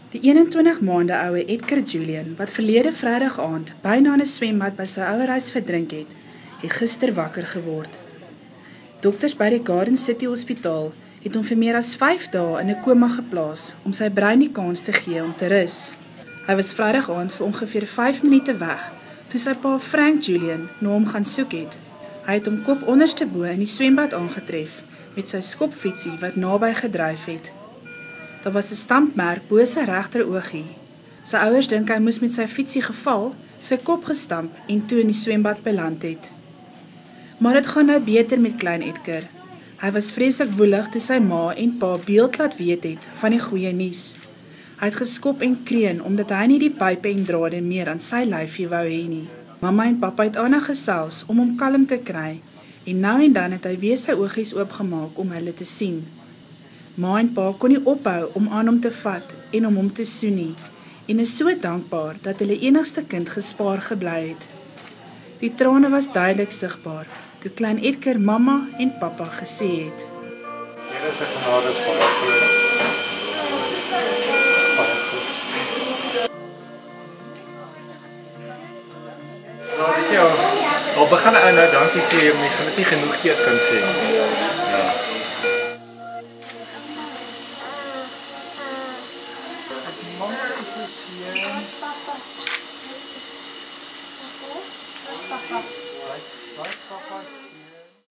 Die 21 maande oue Edgar Julian, wat verlede Vrydag aand byna in 'n swembad by sy ouerhuis verdrink het gister wakker geword. Dokters by die Garden City Hospitaal het hom vir meer as 5 dae in 'n koma geplaas om sy brein die kans te gee om te rus. Hy was Vrydag aand vir ongeveer 5 minute weg, toe sy pa Frank Julian na hom gaan soek het. Hy het hom kop onderste bo in die swembad aangetref, met sy skopfietsie wat naby gedryf het. Daar was 'n stampmerk bo sy regter oogie. Sy ouers dink hy moes met sy fietsie geval, sy kop gestamp en toe in die swembad beland het. Maar dit gaan nou beter met klein Edgar. Hy was vreeslik woelig toe sy ma en pa beeld laat weet het van die goeie nuus. Hy het geskop en kreun omdat hy nie die pype en drade meer aan sy lyfie wou hê nie. Mamma en pappa het aanhou gesels om hom kalm te kry en nou en dan het hy weer sy oogies oopgemaak om hulle te sien. Ma en pa kon nie ophou om aan hom te vat en om hom te soen nie en is so dankbaar dat hulle enigste kind gespaar gebly het. Die trane was duidelik sigbaar toe klein Edgar mamma en pappa gesê het. Here se genade is baie groot. Nou, weet jy al begin ou nou dankie sê, mense gaan dit nie genoeg keer kan sê. Ja. Mamma is so seer. Was papa? Was papa? Wat papa's